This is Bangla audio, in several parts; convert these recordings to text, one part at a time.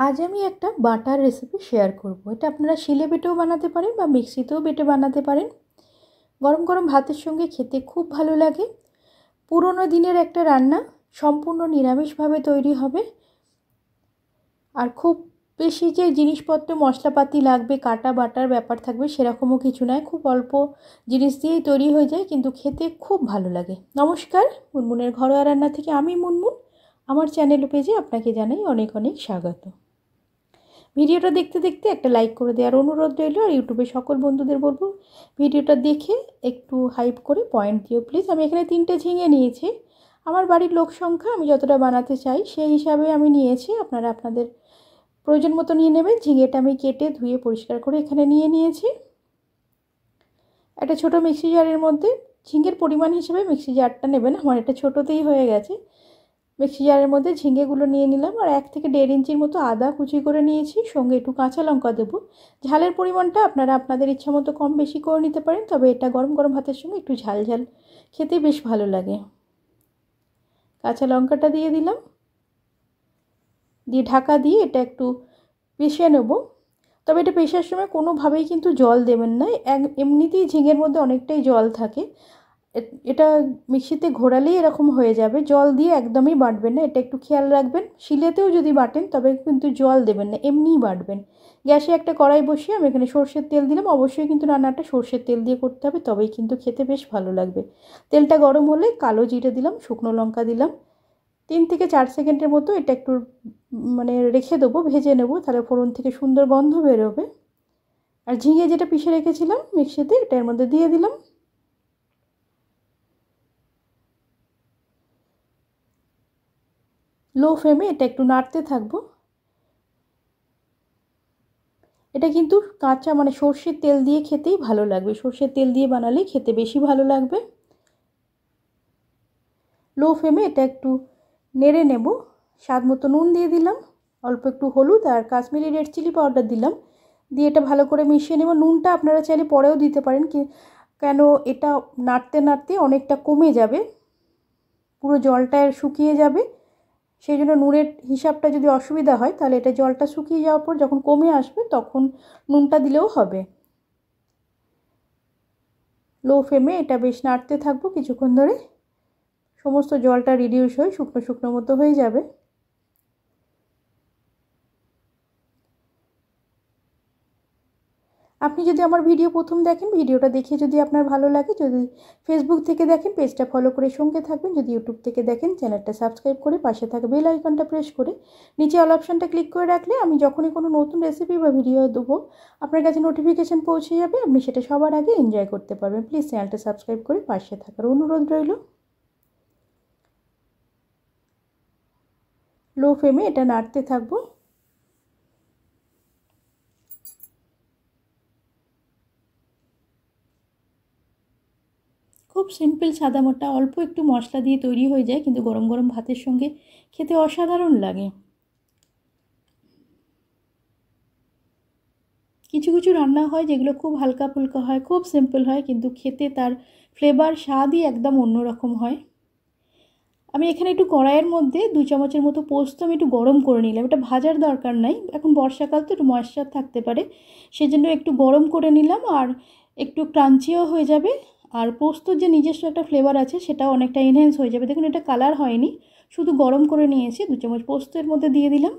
আজ আমি একটা বাটার রেসিপি শেয়ার করব। এটা আপনারা শিলে বেটেও বানাতে পারেন বা মিক্সিতেও বেটে বানাতে পারেন। গরম গরম ভাতের সঙ্গে খেতে খুব ভালো লাগে। পুরনো দিনের একটা রান্না, সম্পূর্ণ নিরামিষভাবে তৈরি হবে। আর খুব বেশি যে জিনিসপত্র মশলাপাতি লাগবে, কাটা বাটার ব্যাপার থাকবে সেরকমও কিছু নয়। খুব অল্প জিনিস দিয়েই তৈরি হয়ে যায়, কিন্তু খেতে খুব ভালো লাগে। নমস্কার, মুনমুনের ঘরোয়া রান্না থেকে আমি মুনমুন। আমার চ্যানেল পেজে আপনাকে জানাই অনেক অনেক স্বাগত। ভিডিওটা দেখতে দেখতে একটা লাইক করে দেওয়ার অনুরোধ রইল। আর ইউটিউবে সকল বন্ধুদের বলবো ভিডিওটা দেখে একটু হাইপ করে পয়েন্ট দিও প্লিজ। আমি এখানে 3টে ঝিঙে নিয়েছি। আমার বাড়ির লোক সংখ্যা আমি যতটা বানাতে চাই সেই হিসাবে আমি নিয়েছি। আপনারা আপনাদের প্রয়োজন মতো নিয়ে নেবেন। ঝিঙেটা আমি কেটে ধুয়ে পরিষ্কার করে এখানে নিয়ে নিয়েছি। একটা ছোটো মিক্সি জারের মধ্যে ঝিঙের পরিমাণ হিসেবে মিক্সি জারটা নেবেন, আমার এটা ছোটোতেই হয়ে গেছে। মিক্সি জারের মধ্যে ঝিঙেগুলো নিয়ে নিলাম। আর 1 থেকে 1.5 ইঞ্চির মতো আদা কুচি করে নিয়েছি, সঙ্গে একটু কাঁচা লঙ্কা দেবো। ঝালের পরিমাণটা আপনারা আপনাদের ইচ্ছা মতো কম বেশি করে নিতে পারেন, তবে এটা গরম গরম ভাতের সঙ্গে একটু ঝাল ঝাল খেতে বেশ ভালো লাগে। কাঁচা লঙ্কাটা দিয়ে দিলাম, দিয়ে ঢাকা দিয়ে এটা একটু পেষে নেব। তবে এটা পেষার সময় কোনোভাবেই কিন্তু জল দেবেন না। এমনিতেই ঝিঙের মধ্যে অনেকটাই জল থাকে। এটা মিক্সিতে ঘোরালেই এরকম হয়ে যাবে। জল দিয়ে একদমই বাটবেন না, এটা একটু খেয়াল রাখবেন। শিলেতেও যদি বাটেন তবে কিন্তু জল দেবেন না, এমনিই বাটবেন। গ্যাসে একটা কড়াই বসিয়ে আমি এখানে সর্ষের তেল দিলাম। অবশ্যই কিন্তু রান্নাটা সর্ষের তেল দিয়ে করতে হবে, তবেই কিন্তু খেতে বেশ ভালো লাগবে। তেলটা গরম হলে কালো জিরে দিলাম, শুকনো লঙ্কা দিলাম। 3 থেকে 4 সেকেন্ডের মতো এটা একটু রেখে দেবো, ভেজে নেব, তাহলে ফোড়ন থেকে সুন্দর গন্ধ বেরোবে। আর ঝিঙে যেটা পিষে রেখেছিলাম মিক্সিতে, এটা এর মধ্যে দিয়ে দিলাম। লো ফ্লেমে এটা একটু নাড়তে থাকবো। এটা কিন্তু কাঁচা সর্ষের তেল দিয়ে খেতেই ভালো লাগবে। সর্ষের তেল দিয়ে বানালেই খেতে বেশি ভালো লাগবে। লো ফ্লেমে এটা একটু নেড়ে নেব। স্বাদ মতো নুন দিয়ে দিলাম, অল্প একটু হলুদ আর কাশ্মীরি রেড চিলি পাউডার দিলাম। দিয়ে এটা ভালো করে মিশিয়ে নেব। নুনটা আপনারা চাইলে পরেও দিতে পারেন, কেন এটা নাড়তে নাড়তে অনেকটা কমে যাবে, পুরো জলটা শুকিয়ে যাবে। সেই জন্য নুনের হিসাবটা যদি অসুবিধা হয় তাহলে এটা জলটা শুকিয়ে যাওয়ার পর যখন কমে আসবে তখন নুনটা দিলেও হবে। লো ফ্লেমে এটা বেশ নাড়তে থাকবো কিছুক্ষণ ধরে। সমস্ত জলটা রিডিউস হয়ে শুকনো শুকনো মতো হয়ে যাবে। আপনি যদি আমার ভিডিও প্রথম দেখেন, ভিডিওটা দেখে যদি আপনার ভালো লাগে, যদি ফেসবুক থেকে দেখেন পেজটা ফলো করে সঙ্গে থাকবেন, যদি ইউটিউব থেকে দেখেন চ্যানেলটা সাবস্ক্রাইব করে পাশে থাকা বেল আইকনটা প্রেস করে নিচে অল অপশানটা ক্লিক করে রাখলে আমি যখনই কোনো নতুন রেসিপি বা ভিডিও দেবো আপনার কাছে নোটিফিকেশান পৌঁছে যাবে, আপনি সেটা সবার আগে এনজয় করতে পারবেন। প্লিজ চ্যানেলটা সাবস্ক্রাইব করে পাশে থাকার অনুরোধ রইল। লো ফ্লেমে এটা নাড়তে থাকবো। খুব সিম্পল সাদামাটা অল্প একটু মশলা দিয়ে তৈরি হয়ে যায়, কিন্তু গরম গরম ভাতের সঙ্গে খেতে অসাধারণ লাগে। কিছু কিছু রান্না হয় যেগুলো খুব হালকা ফুলকা হয়, খুব সিম্পল হয়, কিন্তু খেতে তার ফ্লেভার স্বাদই একদম অন্যরকম হয়। আমি এখানে একটু কড়াইয়ের মধ্যে 2 চামচের মতো পোস্ত আমি একটু গরম করে নিলাম। এটা ভাজার দরকার নাই, এখন বর্ষাকাল তো একটু ময়েশ্চার থাকতে পারে, সেজন্য একটু গরম করে নিলাম। আর একটু ক্রাঞ্চিও হয়ে যাবে, আর পোস্তর যে নিজস্ব একটা ফ্লেভার আছে সেটাও অনেকটা এনহ্যান্স হয়ে যাবে। দেখুন এটা কালার হয়নি, শুধু গরম করে নিয়েছি। 2 চামচ পোস্তের মধ্যে দিয়ে দিলাম,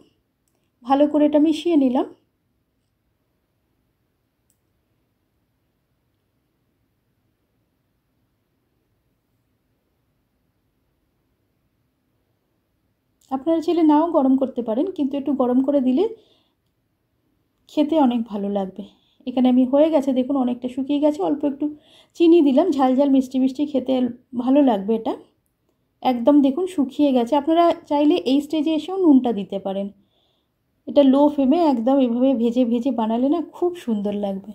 ভালো করে এটা মিশিয়ে নিলাম। আপনারা চাইলে নাও গরম করতে পারেন, কিন্তু একটু গরম করে দিলে খেতে অনেক ভালো লাগবে। এখানে আমি হয়ে গেছে দেখুন, অনেকটা শুকিয়ে গেছে। অল্প একটু চিনি দিলাম, ঝাল ঝাল মিষ্টি মিষ্টি খেতে ভালো লাগবে এটা। একদম দেখুন শুকিয়ে গেছে। আপনারা চাইলে এই স্টেজে এসেও নুনটা দিতে পারেন। এটা লো ফ্লেমে একদম এভাবে ভেজে ভেজে বানালে না খুব সুন্দর লাগবে।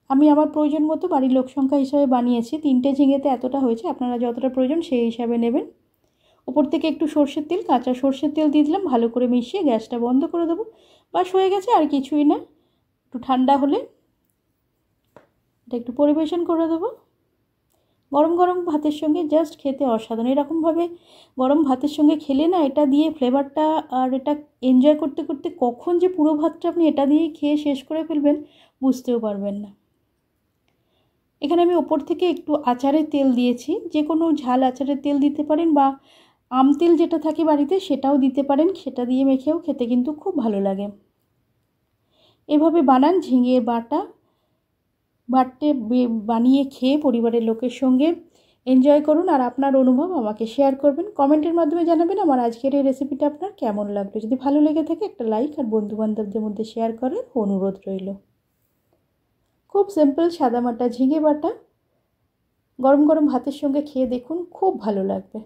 আমি আমার প্রয়োজন মতো বাড়ির লোক সংখ্যা হিসাবে বানিয়েছি। 3টে ঝিঙেতে এতটা হয়েছে, আপনারা যতটা প্রয়োজন সেই হিসাবে নেবেন। ওপর থেকে একটু সর্ষের তেল, কাঁচা সর্ষের তেল দিয়ে দিলাম, ভালো করে মিশিয়ে গ্যাসটা বন্ধ করে দেবো। বাস হয়ে গেছে, আর কিছুই না। একটু ঠান্ডা হলে এটা একটু পরিবেশন করে দেবো। গরম গরম ভাতের সঙ্গে জাস্ট খেতে অসাধারণ। এরকমভাবে গরম ভাতের সঙ্গে খেলে না, এটা দিয়ে ফ্লেভারটা আর এটা এনজয় করতে করতে কখন যে পুরো ভাতটা আপনি এটা দিয়েই খেয়ে শেষ করে ফেলবেন বুঝতেও পারবেন না। এখানে আমি ওপর থেকে একটু আচারের তেল দিয়েছি, যে কোনো ঝাল আচারের তেল দিতে পারেন বা আম তেল যেটা থাকে বাড়িতে সেটাও দিতে পারেন, সেটা দিয়ে মেখেও খেতে কিন্তু খুব ভালো লাগে। এভাবে বানান ঝিঙে বাটতে বানিয়ে খেয়ে পরিবারের লোকের সঙ্গে এনজয় করুন, আর আপনার অনুভব আমাকে শেয়ার করবেন, কমেন্টের মাধ্যমে জানাবেন আমার আজকের এই রেসিপিটা আপনার কেমন লাগলো। যদি ভালো লেগে থাকে একটা লাইক আর বন্ধুবান্ধবদের মধ্যে শেয়ার করার অনুরোধ রইল। খুব সিম্পল সাদামাটা ঝিঙে বাটা গরম গরম ভাতের সঙ্গে খেয়ে দেখুন, খুব ভালো লাগবে।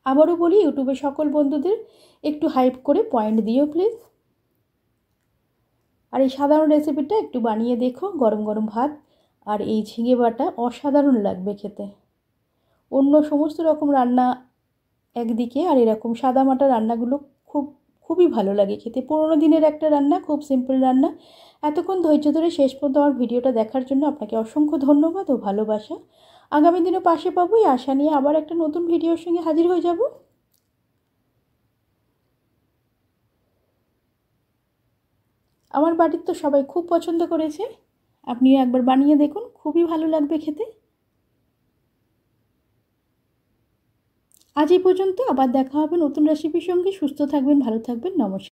আবারও বলি, ইউটিউবে সকল বন্ধুদের একটু হাইপ করে পয়েন্ট দিও প্লিজ। আর এই সাধারণ রেসিপিটা একটু বানিয়ে দেখো, গরম গরম ভাত আর এই ঝিঙে বাটা অসাধারণ লাগবে খেতে। অন্য সমস্ত রকম রান্না একদিকে, আর এরকম সাদামাটা রান্নাগুলো খুবই ভালো লাগে খেতে। পুরোনো দিনের একটা রান্না, খুব সিম্পল রান্না। এতক্ষণ ধৈর্য ধরে শেষ পর্যন্ত আমার ভিডিওটা দেখার জন্য আপনাকে অসংখ্য ধন্যবাদ ও ভালোবাসা। আগামী দিনে পাশে পাবো এই আশা নিয়ে আবার একটা নতুন ভিডিওর সঙ্গে হাজির হয়ে যাব। আমার বাড়ির তো সবাই খুব পছন্দ করেছে, আপনিও একবার বানিয়ে দেখুন, খুবই ভালো লাগবে খেতে। আজ এই পর্যন্ত, আবার দেখা হবে নতুন রেসিপির সঙ্গে। সুস্থ থাকবেন, ভালো থাকবেন, নমস্কার।